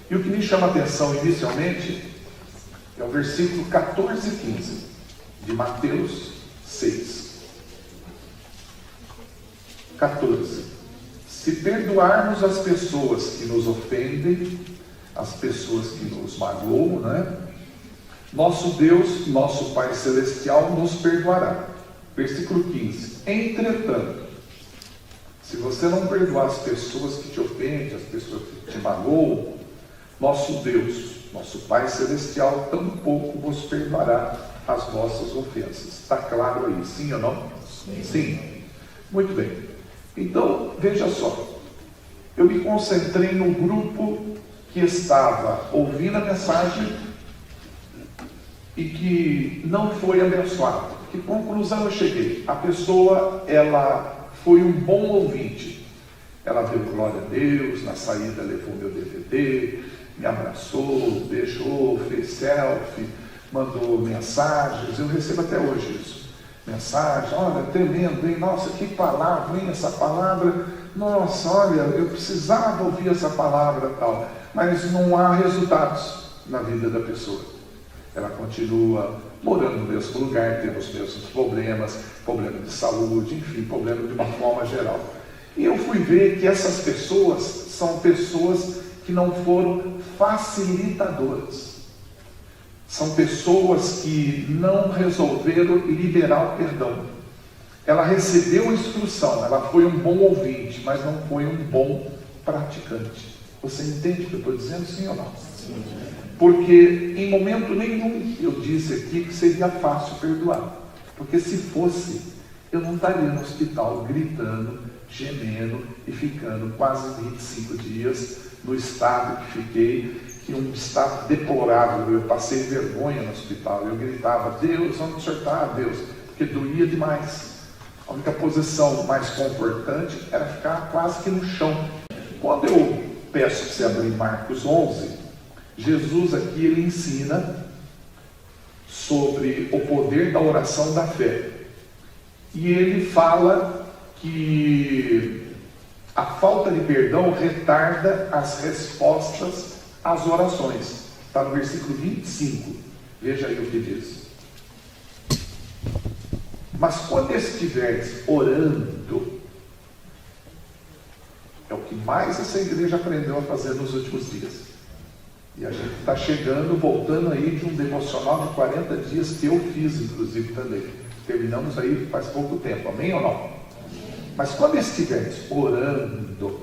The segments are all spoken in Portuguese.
E o que me chama a atenção inicialmente é o versículo 14 e 15 de Mateus 6. 14. Se perdoarmos as pessoas que nos ofendem, as pessoas que nos magoam, nosso Deus, nosso Pai Celestial, nos perdoará. Versículo 15. Entretanto, se você não perdoar as pessoas que te ofendem, as pessoas que te magoam, nosso Deus, nosso Pai Celestial, tampouco vos perdoará as vossas ofensas. Está claro aí, sim ou não? Sim. Muito bem. Então, veja só. Eu me concentrei no grupo que estava ouvindo a mensagem e que não foi abençoado. Que conclusão eu cheguei? A pessoa, ela foi um bom ouvinte. Ela deu glória a Deus, na saída levou meu DVD, me abraçou, beijou, fez selfie, mandou mensagens. Eu recebo até hoje isso. Mensagem, olha, tremendo, hein? Nossa, que palavra, hein? Essa palavra, nossa, olha, eu precisava ouvir essa palavra tal. Mas não há resultados na vida da pessoa. Ela continua morando no mesmo lugar, tendo os mesmos problemas, problema de saúde, enfim, problema de uma forma geral. E eu fui ver que essas pessoas são pessoas que não foram facilitadoras. São pessoas que não resolveram liberar o perdão. Ela recebeu instrução, ela foi um bom ouvinte, mas não foi um bom praticante. Você entende o que eu estou dizendo, sim ou não? Sim. Porque em momento nenhum eu disse aqui que seria fácil perdoar. Porque se fosse, eu não estaria no hospital gritando, gemendo e ficando quase 25 dias no estado que fiquei, que um estado deplorável. Eu passei vergonha no hospital, eu gritava, Deus, onde o senhor está, Deus? Porque doía demais. A única posição mais confortante era ficar quase que no chão. Quando eu peço que você abrir Marcos 11, Jesus aqui ele ensina sobre o poder da oração da fé. E ele fala que a falta de perdão retarda as respostas às orações. Está no versículo 25. Veja aí o que diz. Mas quando estiveres orando, é o que mais essa igreja aprendeu a fazer nos últimos dias. E a gente está chegando, voltando aí de um devocional de 40 dias que eu fiz, inclusive, também. Terminamos aí faz pouco tempo, amém ou não? Mas quando estiveres orando,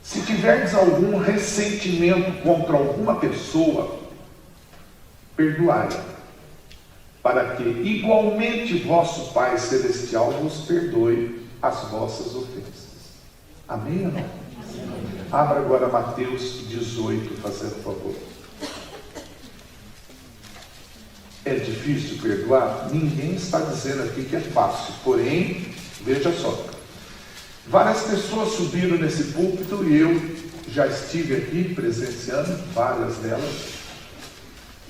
se tiveres algum ressentimento contra alguma pessoa, perdoai-a, para que igualmente vosso Pai Celestial vos perdoe as vossas ofensas. Amém ou não? Abra agora Mateus 18, fazendo favor. É difícil perdoar? Ninguém está dizendo aqui que é fácil. Porém, veja só. Várias pessoas subiram nesse púlpito e eu já estive aqui presenciando várias delas.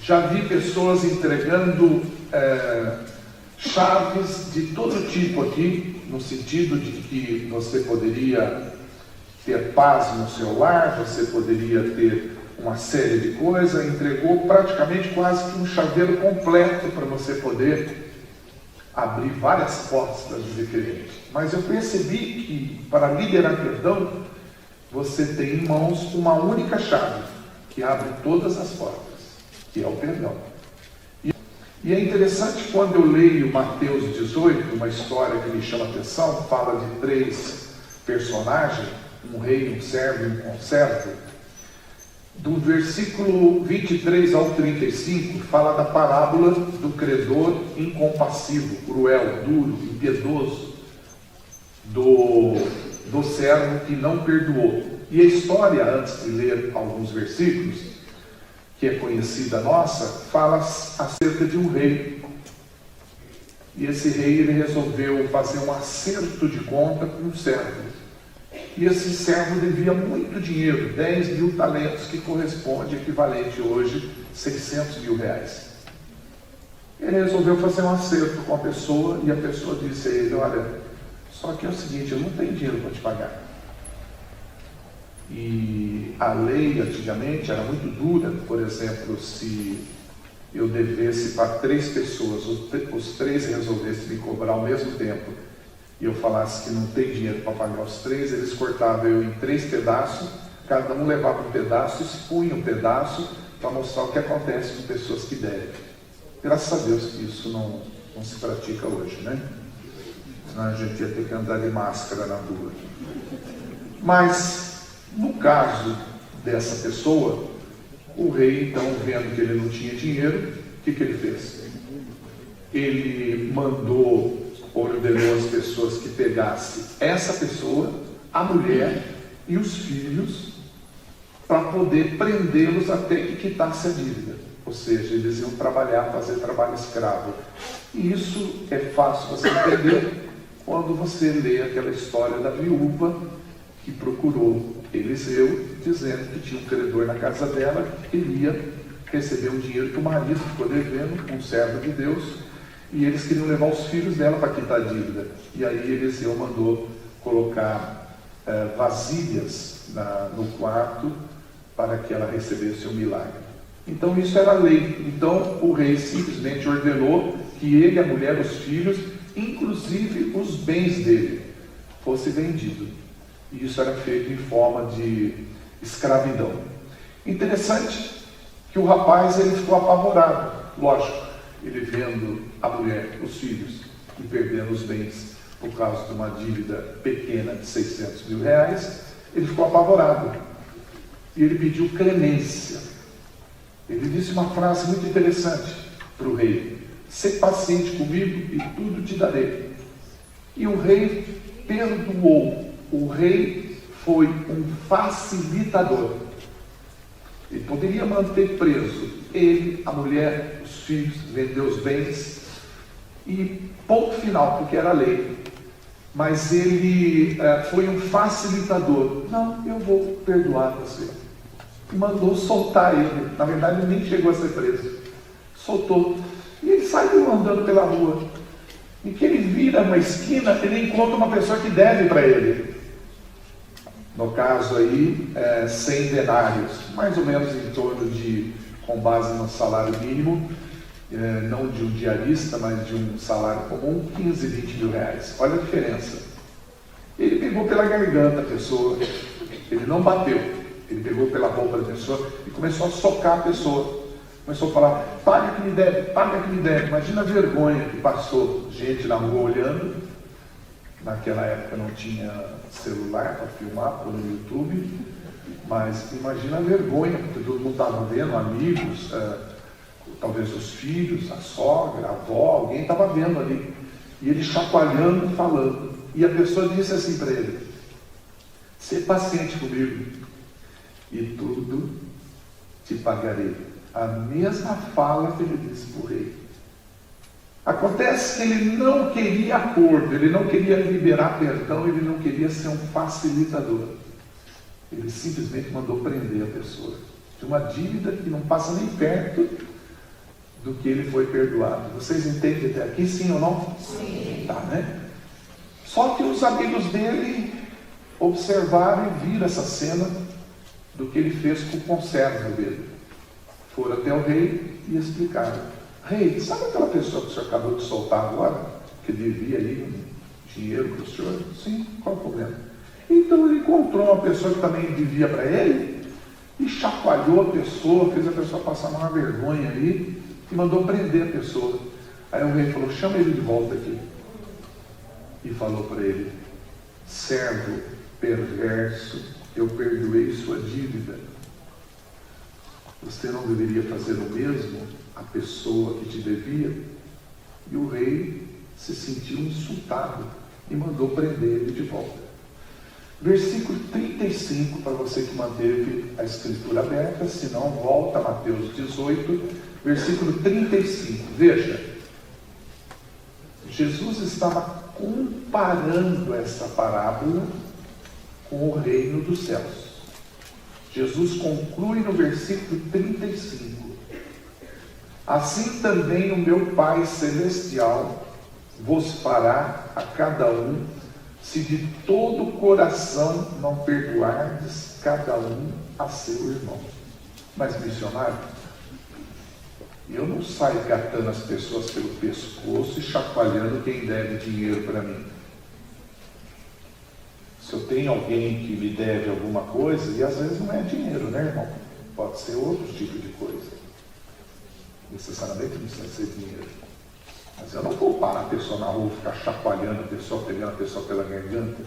Já vi pessoas entregando chaves de todo tipo aqui, no sentido de que você poderia ter paz no seu lar, você poderia ter uma série de coisas, entregou praticamente quase que um chaveiro completo para você poder abrir várias portas para diferentes. Mas eu percebi que para liberar perdão, você tem em mãos uma única chave que abre todas as portas, que é o perdão. E é interessante quando eu leio Mateus 18, uma história que me chama a atenção, fala de 3 personagens, um rei, um servo e um conservo. Do versículo 23 ao 35, fala da parábola do credor incompassivo, cruel, duro, impiedoso, do servo que não perdoou. E a história, antes de ler alguns versículos, que é conhecida nossa, fala acerca de um rei. E esse rei ele resolveu fazer um acerto de conta com um servo. E esse servo devia muito dinheiro, 10 mil talentos, que corresponde equivalente hoje a 600 mil reais. Ele resolveu fazer um acerto com a pessoa e a pessoa disse a ele, olha, só que é o seguinte, eu não tenho dinheiro para te pagar. E a lei antigamente era muito dura. Por exemplo, se eu devesse para 3 pessoas, os 3 resolvessem me cobrar ao mesmo tempo, e eu falasse que não tem dinheiro para pagar os 3, eles cortavam eu em 3 pedaços, cada um levava um pedaço, expunha um pedaço para mostrar o que acontece com pessoas que devem. Graças a Deus que isso não se pratica hoje, né? Senão a gente ia ter que andar de máscara na rua. Mas, no caso dessa pessoa, o rei, então, vendo que ele não tinha dinheiro, o que ele fez? Ele ordenou as pessoas que pegassem essa pessoa, a mulher e os filhos, para poder prendê-los até que quitasse a dívida. Ou seja, eles iam trabalhar, fazer trabalho escravo. E isso é fácil você entender quando você lê aquela história da viúva que procurou Eliseu, dizendo que tinha um credor na casa dela, que queria receber um dinheiro que o marido ficou devendo, um servo de Deus, e eles queriam levar os filhos dela para quitar a dívida. E aí Eliseu mandou colocar vasilhas no quarto para que ela recebesse o milagre. Então isso era lei. Então o rei simplesmente ordenou que ele, a mulher, os filhos, inclusive os bens dele, fosse vendido. E isso era feito em forma de escravidão. Interessante que o rapaz ele ficou apavorado. Lógico, ele vendo a mulher, os filhos e perdendo os bens por causa de uma dívida pequena de 600 mil reais, ele ficou apavorado. E ele pediu clemência. Ele disse uma frase muito interessante para o rei: "Sê paciente comigo e tudo te darei." E o rei perdoou. O rei foi um facilitador. Ele poderia manter preso ele, a mulher, os filhos, vender os bens e ponto final, porque era lei. Mas ele foi um facilitador. "Não, eu vou perdoar você." E mandou soltar ele. Na verdade, ele nem chegou a ser preso. Soltou. E ele saiu andando pela rua. E que ele vira uma esquina, ele encontra uma pessoa que deve para ele. No caso aí, 100 denários. Mais ou menos em torno de, com base no salário mínimo, não de um diarista, mas de um salário comum, 15, 20 mil reais. Olha a diferença. Ele pegou pela garganta a pessoa. Ele não bateu. Ele pegou pela roupa da pessoa e começou a socar a pessoa. Começou a falar: "Paga que me deve, paga que me deve." Imagina a vergonha que passou gente na rua olhando. Naquela época não tinha celular para filmar por no YouTube. Mas imagina a vergonha, porque todo mundo estava vendo, amigos, talvez os filhos, a sogra, a avó, alguém estava vendo ali. E ele chacoalhando, falando. E a pessoa disse assim para ele: "Sê paciente comigo e tudo te pagarei." A mesma fala que ele disse para o rei. Acontece que ele não queria acordo, ele não queria liberar perdão, ele não queria ser um facilitador. Ele simplesmente mandou prender a pessoa de uma dívida que não passa nem perto do que ele foi perdoado. Vocês entendem até aqui, sim ou não? Sim. Tá, né? Só que os amigos dele observaram e viram essa cena do que ele fez com o conservo dele. Foram até o rei e explicaram: "Rei, sabe aquela pessoa que o senhor acabou de soltar agora, que devia aí um dinheiro para o senhor?" "Sim, qual o problema?" Então ele encontrou uma pessoa que também devia para ele e chacoalhou a pessoa, fez a pessoa passar uma vergonha ali e mandou prender a pessoa. Aí o rei falou: "Chama ele de volta aqui." E falou para ele: "Servo perverso, eu perdoei sua dívida. Você não deveria fazer o mesmo à pessoa que te devia?" E o rei se sentiu insultado e mandou prender ele de volta. Versículo 35, para você que manteve a escritura aberta, se não, volta a Mateus 18, versículo 35. Veja, Jesus estava comparando essa parábola com o reino dos céus. Jesus conclui no versículo 35: "Assim também o meu Pai Celestial vos fará a cada um, se de todo o coração não perdoardes cada um a seu irmão. Mas missionário, eu não saio catando as pessoas pelo pescoço e chacoalhando quem deve dinheiro para mim. Se eu tenho alguém que me deve alguma coisa, e às vezes não é dinheiro, né, irmão? Pode ser outro tipo de coisa. Necessariamente não precisa ser dinheiro. Mas eu não vou parar a pessoa na rua, ficar chacoalhando a pessoa, pegando a pessoa pela garganta.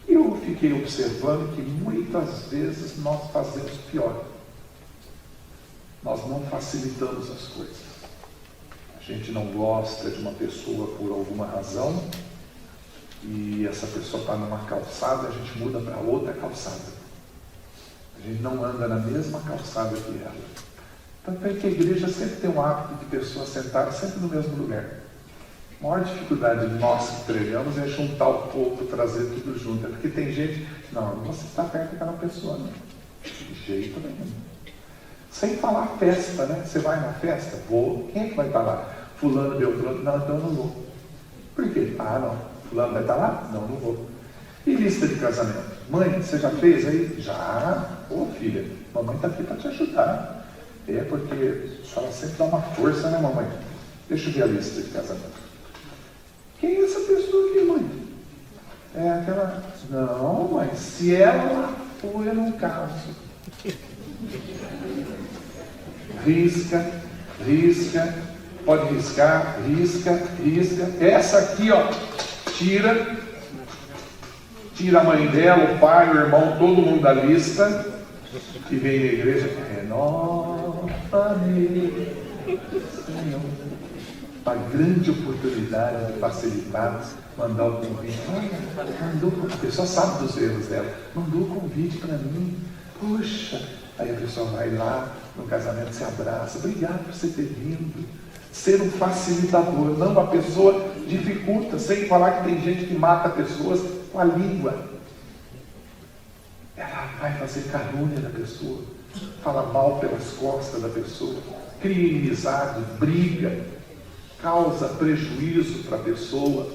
E eu fiquei observando que muitas vezes nós fazemos pior. Nós não facilitamos as coisas. A gente não gosta de uma pessoa por alguma razão, e essa pessoa está numa calçada, a gente muda para outra calçada. A gente não anda na mesma calçada que ela. Tanto é que a igreja sempre tem um hábito de pessoas sentarem sempre no mesmo lugar. A maior dificuldade de nós que pregamos é juntar o povo, trazer tudo junto. É porque tem gente, não você está perto daquela pessoa, não. De jeito nenhum. Sem falar festa, né? Você vai na festa? Vou. Quem é que vai estar lá? Fulano, Beltrano? Não, então eu não vou. Por quê? Ah, não. Fulano vai estar lá? Não, não vou. E lista de casamento? Mãe, você já fez aí? Já. Ô filha, mamãe está aqui para te ajudar. É porque a senhora sempre dá uma força, né, mamãe? Deixa eu ver a lista de casamento. Quem é essa pessoa aqui, mãe? É aquela... Não, mãe, se ela for, eu não caso. Risca, risca, pode riscar, risca, risca. Essa aqui, ó, tira a mãe dela, o pai, o irmão, todo mundo da lista, e vem na igreja, renova-me, Senhor. Uma grande oportunidade de facilitar, mandar o convite. A pessoa sabe dos erros dela, mandou o convite para mim, poxa. Aí a pessoa vai lá no casamento, se abraça, obrigado por você ter vindo. Ser um facilitador, não a pessoa dificulta, sem falar que tem gente que mata pessoas com a língua. Ela vai fazer calúnia da pessoa, fala mal pelas costas da pessoa, cria inimizade, briga, causa prejuízo para a pessoa.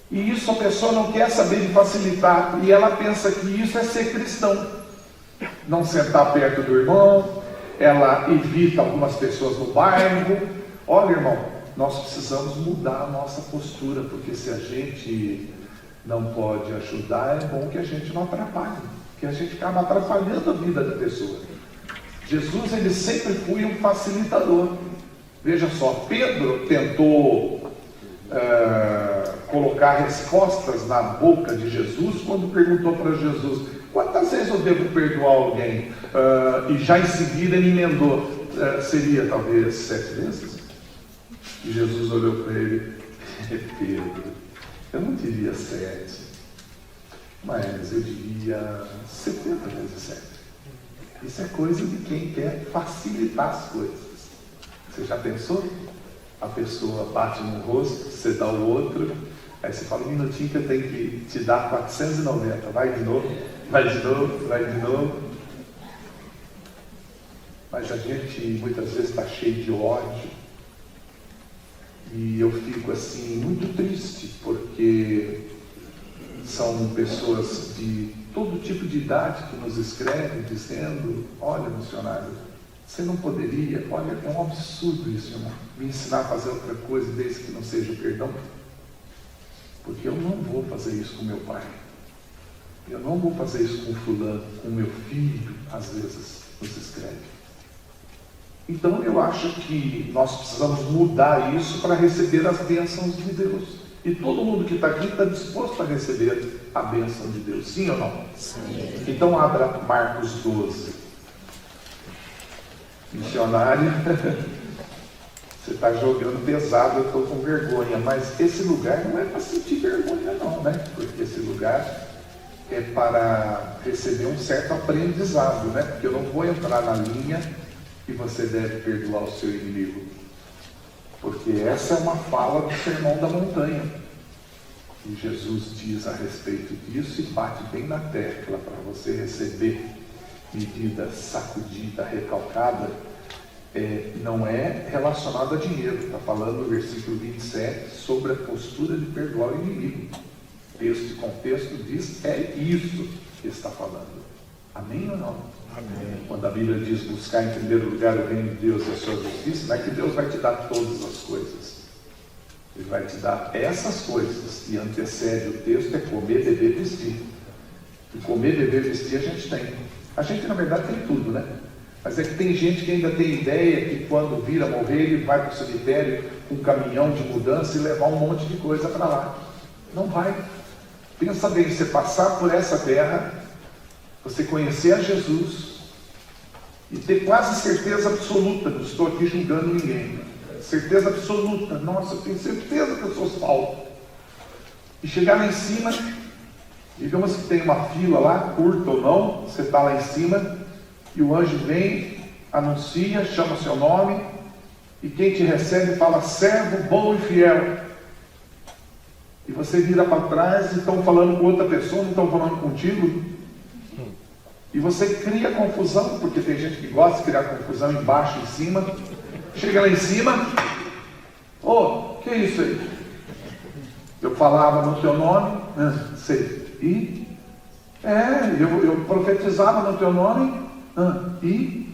E isso a pessoa não quer saber de facilitar, e ela pensa que isso é ser cristão. Não sentar perto do irmão, ela evita algumas pessoas no bairro. Olha, irmão, nós precisamos mudar a nossa postura, porque se a gente não pode ajudar, é bom que a gente não atrapalhe, que a gente acaba atrapalhando a vida da pessoa. Jesus, ele sempre foi um facilitador. Veja só, Pedro tentou colocar respostas na boca de Jesus quando perguntou para Jesus: quantas vezes eu devo perdoar alguém? E já em seguida ele emendou, seria talvez 7 vezes? E Jesus olhou para ele: Pedro, eu não diria 7, mas eu diria 70 vezes 7. Isso é coisa de quem quer facilitar as coisas. Você já pensou? A pessoa bate no rosto, você dá o outro, aí você fala: um minutinho que eu tenho que te dar 490, vai de novo, vai de novo, vai de novo. Mas a gente muitas vezes está cheio de ódio, e eu fico assim muito triste, porque são pessoas de todo tipo de idade que nos escrevem dizendo: olha, missionário, você não poderia, olha, é um absurdo isso, irmão, me ensinar a fazer outra coisa desde que não seja o perdão, porque eu não vou fazer isso com meu pai, eu não vou fazer isso com fulano, com meu filho, às vezes nos escreve. Então eu acho que nós precisamos mudar isso para receber as bênçãos de Deus. E todo mundo que está aqui está disposto a receber a bênção de Deus, sim ou não? Sim. Então abra Marcos 12. Missionário, você está jogando pesado, eu estou com vergonha, mas esse lugar não é para sentir vergonha não, né? Porque esse lugar é para receber um certo aprendizado, né? Porque eu não vou entrar na linha que você deve perdoar o seu inimigo, porque essa é uma fala do Sermão da Montanha, e Jesus diz a respeito disso e bate bem na tecla para você receber medida sacudida, recalcada. Não é relacionado a dinheiro, está falando no versículo 27 sobre a postura de perdoar o inimigo. Texto e contexto diz, é isso que está falando. Amém ou não? Amém. Quando a Bíblia diz buscar em primeiro lugar o reino de Deus e a sua justiça, não é que Deus vai te dar todas as coisas. Ele vai te dar essas coisas, e antecede o texto, é comer, beber, vestir. E comer, beber, vestir a gente tem. A gente, na verdade, tem tudo, né? Mas é que tem gente que ainda tem ideia que quando vir a morrer, ele vai para o cemitério com um caminhão de mudança e levar um monte de coisa para lá. Não vai. Pensa bem, você passar por essa terra, você conhecer a Jesus e ter quase certeza absoluta, não estou aqui julgando ninguém, certeza absoluta, nossa, eu tenho certeza que eu sou salvo. E chegar lá em cima, digamos que tem uma fila lá, curta ou não, você está lá em cima, e o anjo vem, anuncia, chama o seu nome, e quem te recebe fala, servo bom e fiel. E você vira para trás e estão falando com outra pessoa, não estão falando contigo. E você cria confusão, porque tem gente que gosta de criar confusão embaixo e em cima. Chega lá em cima, que é isso aí? Eu falava no teu nome, sei. E? Eu profetizava no teu nome, e?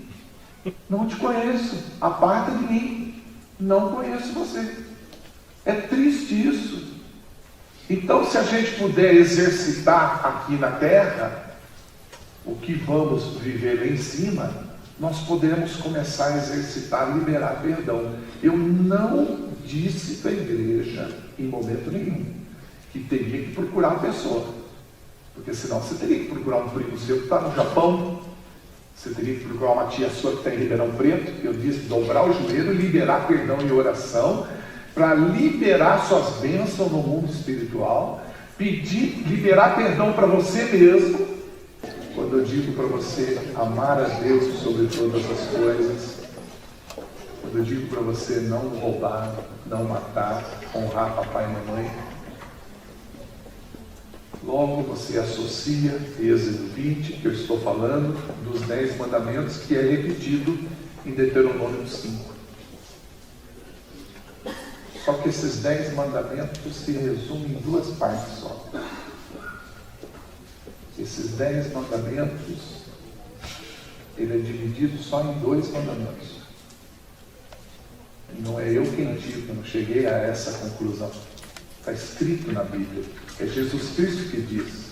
Não te conheço, aparta de mim, não conheço você. É triste isso. Então, se a gente puder exercitar aqui na terra o que vamos viver lá em cima, nós podemos começar a exercitar, liberar perdão. Eu não disse para a igreja, em momento nenhum, que teria que procurar a pessoa, porque senão você teria que procurar um primo seu que está no Japão, você teria que procurar uma tia sua que está em Ribeirão Preto. Eu disse dobrar o joelho, liberar perdão e oração, para liberar suas bênçãos no mundo espiritual, liberar perdão para você mesmo. Quando eu digo para você amar a Deus sobre todas as coisas, quando eu digo para você não roubar, não matar, honrar papai e mamãe, logo você associa Êxodo 20, que eu estou falando, dos 10 mandamentos, que é repetido em Deuteronômio 5. Só que esses 10 mandamentos se resumem em 2 partes só. Esses 10 mandamentos, ele é dividido só em 2 mandamentos. E não é eu quem digo, eu não cheguei a essa conclusão. Está escrito na Bíblia. É Jesus Cristo que diz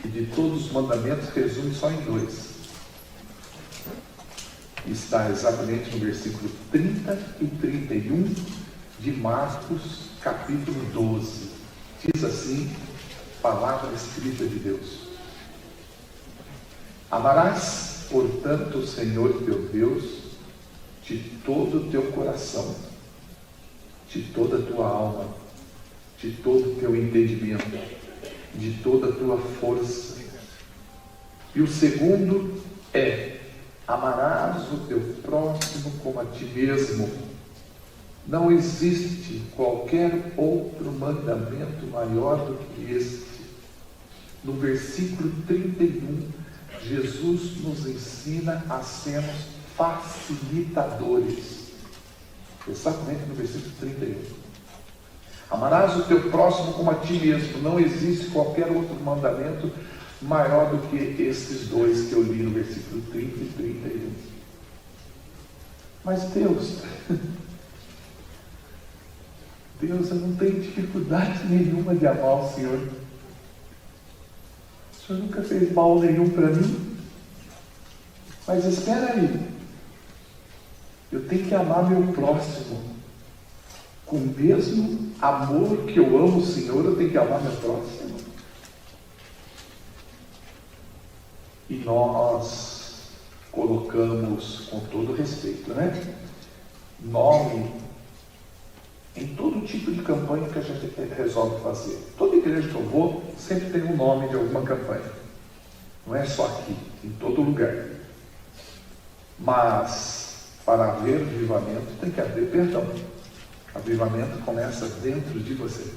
que de todos os mandamentos resume só em 2. Está exatamente no versículo 30 e 31 de Marcos, capítulo 12. Diz assim, palavra escrita de Deus. Amarás, portanto, o Senhor teu Deus de todo o teu coração, de toda a tua alma, de todo o teu entendimento, de toda a tua força. E o segundo é: amarás o teu próximo como a ti mesmo. Não existe qualquer outro mandamento maior do que este. No versículo 31, Jesus nos ensina a sermos facilitadores. Exatamente no versículo 31. Amarás o teu próximo como a ti mesmo. Não existe qualquer outro mandamento maior do que estes 2 que eu li no versículo 30 e 31. Mas Deus, eu não tenho dificuldade nenhuma de amar o Senhor. O Senhor nunca fez mal nenhum para mim. Mas espera aí. Eu tenho que amar meu próximo. Com o mesmo amor que eu amo o Senhor, eu tenho que amar meu próximo. E nós colocamos, com todo respeito, nome em todo tipo de campanha que a gente resolve fazer. Toda igreja que eu vou, sempre tem um nome de alguma campanha. Não é só aqui, em todo lugar. Mas, para haver avivamento, tem que haver perdão. Avivamento começa dentro de você.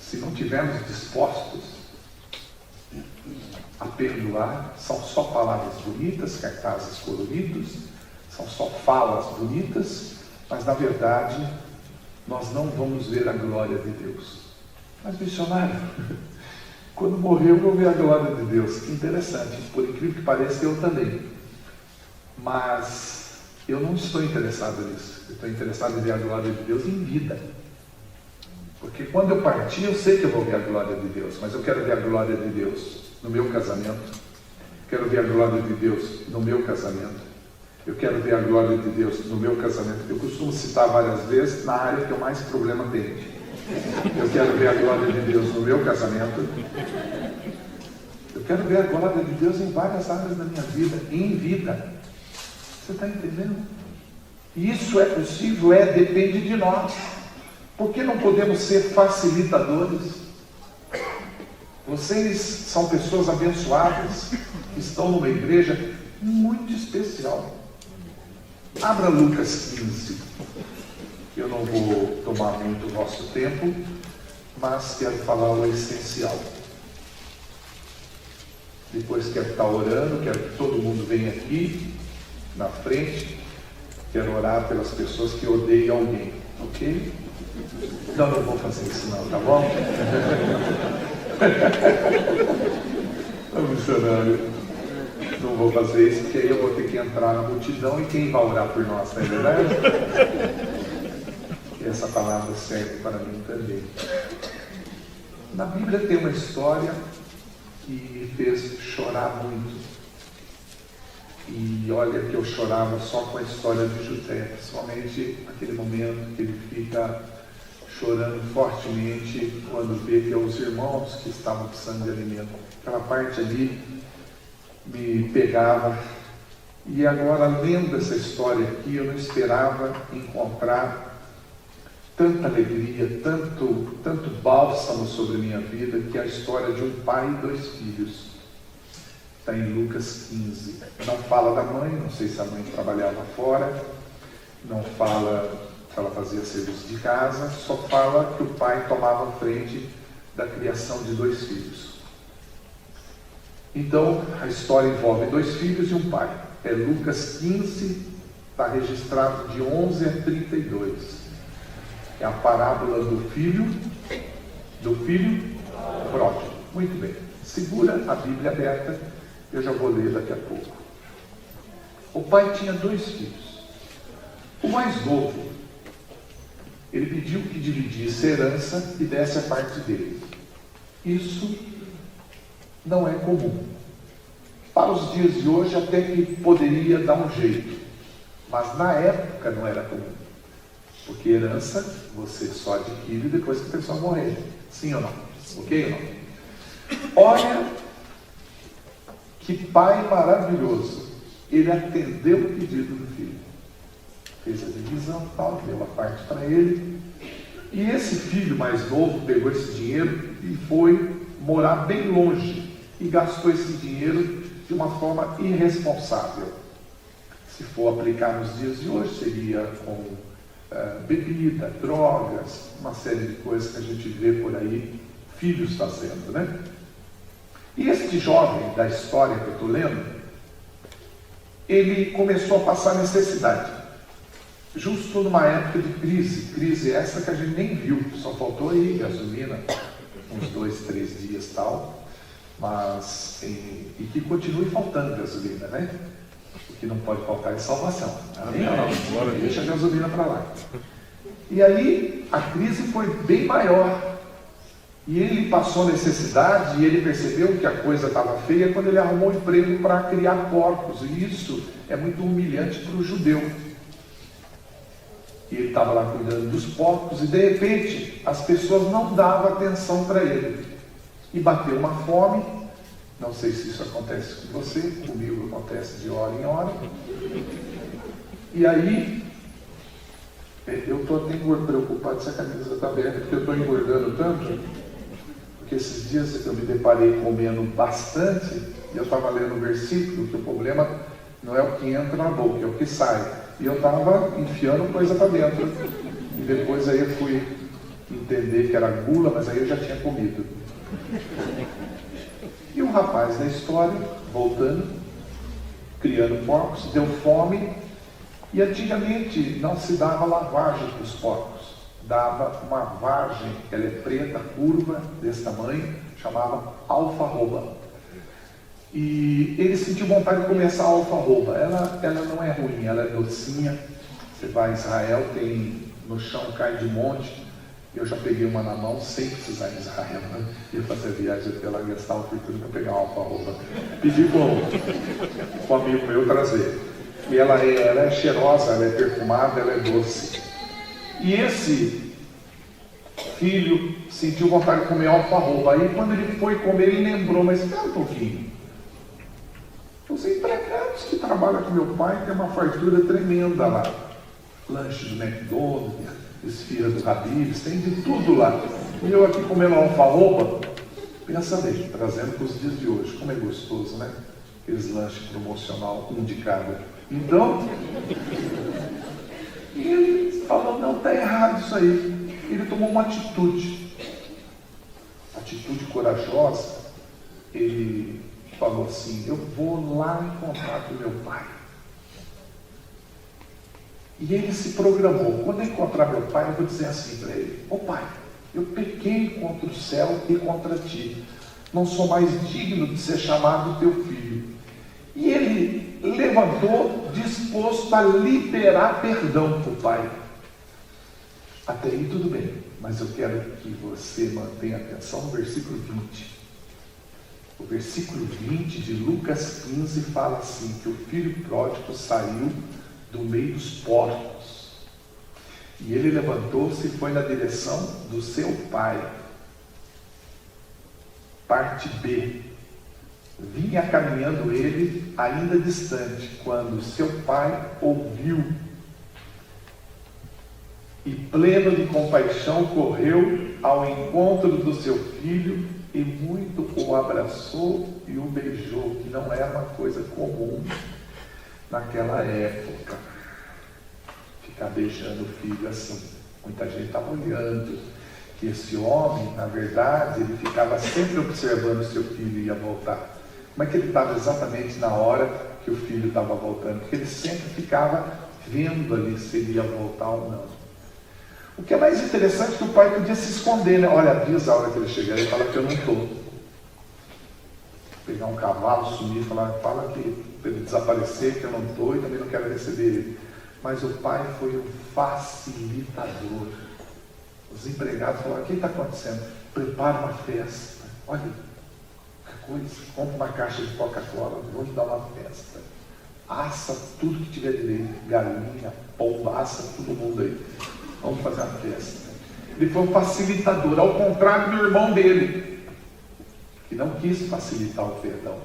Se não tivermos dispostos a perdoar, são só palavras bonitas, cartazes coloridos, são só falas bonitas, mas na verdade nós não vamos ver a glória de Deus. Mas missionário, Quando morreu, eu vi a glória de Deus. Que interessante, por incrível que pareça, eu também. Mas eu não estou interessado nisso. Eu estou interessado em ver a glória de Deus em vida. Porque quando eu partir, eu sei que eu vou ver a glória de Deus. Mas eu quero ver a glória de Deus no meu casamento. Quero ver a glória de Deus no meu casamento. Eu quero ver a glória de Deus no meu casamento. Eu costumo citar várias vezes na área que eu mais problema tenho. Eu quero ver a glória de Deus no meu casamento. Eu quero ver a glória de Deus em várias áreas da minha vida, em vida. Você está entendendo? Isso é possível, depende de nós. Por que não podemos ser facilitadores? Vocês são pessoas abençoadas, que estão numa igreja muito especial. Abra Lucas 15. Eu não vou tomar muito o vosso tempo, mas quero falar o essencial. Depois quero estar orando, quero que todo mundo venha aqui na frente. Quero orar pelas pessoas que odeiam alguém, ok? Não vou fazer isso não, tá bom? Missionário, não vou fazer isso, porque aí eu vou ter que entrar na multidão e quem vai orar por nós, não é verdade? E essa palavra serve para mim também. Na Bíblia tem uma história que me fez chorar muito. E olha que eu chorava só com a história de José, principalmente naquele momento que ele fica chorando fortemente quando vê que os irmãos que estavam precisando de alimento. Aquela parte ali me pegava. E agora, lendo essa história aqui, eu não esperava encontrar tanta alegria, tanto bálsamo sobre minha vida, que é a história de um pai e 2 filhos. Está em Lucas 15. Não fala da mãe, não sei se a mãe trabalhava fora, não fala se ela fazia serviço de casa, só fala que o pai tomava frente da criação de 2 filhos. Então, a história envolve 2 filhos e um pai. É Lucas 15, está registrado de 11 a 32. É a parábola do filho pródigo. Muito bem. Segura a Bíblia aberta, eu já vou ler daqui a pouco. O pai tinha 2 filhos. O mais novo, ele pediu que dividisse a herança e desse a parte dele. Isso não é comum. Para os dias de hoje até que poderia dar um jeito, mas na época não era comum. Porque herança você só adquire depois que a pessoa morrer. Sim ou não? Ok ou não? Olha que pai maravilhoso. Ele atendeu o pedido do filho. Fez a divisão, tal, deu a parte para ele. E esse filho mais novo pegou esse dinheiro e foi morar bem longe. E gastou esse dinheiro de uma forma irresponsável. Se for aplicar nos dias de hoje, seria com bebida, drogas, uma série de coisas que a gente vê por aí, filhos fazendo, né? E este jovem da história que eu estou lendo, ele começou a passar necessidade. Justo numa época de crise essa que a gente nem viu, só faltou aí gasolina, uns 2, 3 dias tal, mas, e que continue faltando gasolina, né? O que não pode faltar é salvação. Amém? Não, deixa a gasolina para lá. E aí a crise foi bem maior. E ele passou necessidade e ele percebeu que a coisa estava feia quando ele arrumou um emprego para criar porcos. E isso é muito humilhante para o judeu. E ele estava lá cuidando dos porcos e de repente as pessoas não davam atenção para ele. E bateu uma fome. Não sei se isso acontece com você, comigo acontece de hora em hora. E aí, eu estou até preocupado se a camisa está aberta, porque eu estou engordando tanto, porque esses dias eu me deparei comendo bastante, e eu estava lendo o versículo, que o problema não é o que entra na boca, é o que sai. E eu estava enfiando coisa para dentro. E depois aí eu fui entender que era gula, mas aí eu já tinha comido. E o rapaz da história, voltando, criando porcos, deu fome, e antigamente não se dava lavagem para os porcos, dava uma vargem, ela é preta, curva, desse tamanho, chamava alfarroba. E ele sentiu vontade de comer essa alfarroba. Ela não é ruim, ela é docinha. Você vai a Israel, tem no chão, cai de monte. Eu já peguei uma na mão sem precisar ir em Israel, né? Ia fazer viagem até lá, gastar uma fortuna para pegar uma alfarroba. Pedi para um amigo meu trazer. E ela é cheirosa, ela é perfumada, ela é doce. E esse filho sentiu vontade de comer alfarroba. Aí quando ele foi comer, ele lembrou, mas espera um pouquinho. Os empregados que trabalham com meu pai têm uma fartura tremenda lá. Lanche do McDonald's, esfirra do Habib's, tem de tudo lá. E eu aqui comendo alfarroba, pensa bem, trazendo para os dias de hoje, como é gostoso, né? Aqueles lanches promocional, um de cada. Então, ele falou, não, está errado isso aí. Ele tomou uma atitude corajosa. Ele falou assim, eu vou lá encontrar com meu pai. E ele se programou, quando eu encontrar meu pai, eu vou dizer assim para ele, ô pai, eu pequei contra o céu e contra ti, não sou mais digno de ser chamado teu filho. E ele levantou, disposto a liberar perdão para o pai. Até aí tudo bem, mas eu quero que você mantenha atenção no versículo 20. O versículo 20 de Lucas 15 fala assim, que o filho pródigo saiu do meio dos porcos. E ele levantou-se e foi na direção do seu pai. Parte B. Vinha caminhando ele, ainda distante, quando seu pai ouviu. E pleno de compaixão, correu ao encontro do seu filho e muito o abraçou e o beijou, que não era uma coisa comum naquela época, ficar beijando o filho assim. Muita gente estava olhando que esse homem, na verdade, ele ficava sempre observando o seu filho ia voltar. Como é que ele estava exatamente na hora que o filho estava voltando? Porque ele sempre ficava vendo ali se ele ia voltar ou não. O que é mais interessante é que o pai podia se esconder, né? Olha, avisa a hora que ele chegar e fala que eu não estou. Pegar um cavalo, sumir, fala que para ele desaparecer, que eu não estou e também não quero receber ele. Mas o pai foi um facilitador. Os empregados falaram, o que está acontecendo? Prepara uma festa. Olha, qualquer coisa, compra uma caixa de Coca-Cola, vamos dar uma festa. Assa tudo que tiver direito, galinha, pomba, assa todo mundo aí. Vamos fazer uma festa. Ele foi um facilitador, ao contrário do irmão dele, que não quis facilitar o perdão.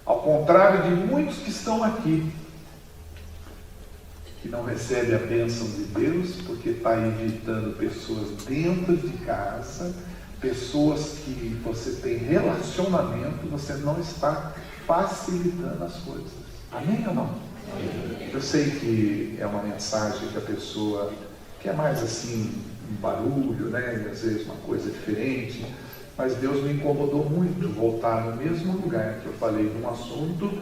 Ao contrário de muitos que estão aqui, que não recebem a bênção de Deus, porque está evitando pessoas dentro de casa, pessoas que você tem relacionamento, você não está facilitando as coisas. Amém ou não? Eu sei que é uma mensagem que a pessoa quer mais assim, um barulho, né? E às vezes uma coisa diferente, mas Deus me incomodou muito voltar no mesmo lugar que eu falei de um assunto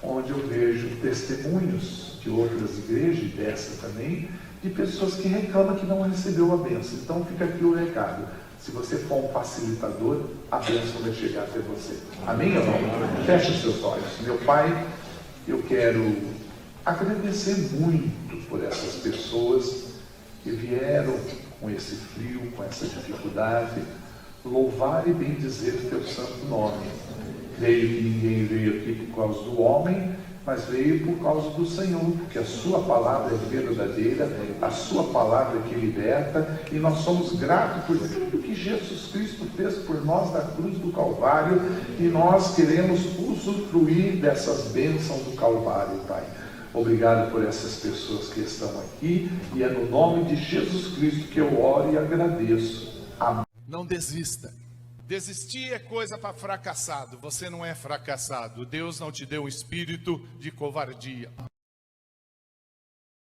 onde eu vejo testemunhos de outras igrejas, e dessa também, de pessoas que reclamam que não recebeu a bênção. Então fica aqui o recado. Se você for um facilitador, a bênção vai chegar até você. Amém ou não? Feche os seus olhos. Meu Pai, eu quero agradecer muito por essas pessoas que vieram com esse frio, com essa dificuldade, louvar e bendizer o teu santo nome. Creio que ninguém veio aqui por causa do homem, mas veio por causa do Senhor, porque a sua palavra é verdadeira, a sua palavra é que liberta, e nós somos gratos por tudo que Jesus Cristo fez por nós na cruz do Calvário, e nós queremos usufruir dessas bênçãos do Calvário, Pai. Obrigado por essas pessoas que estão aqui, e é no nome de Jesus Cristo que eu oro e agradeço. Amém. Não desista. Desistir é coisa para fracassado. Você não é fracassado. Deus não te deu um espírito de covardia.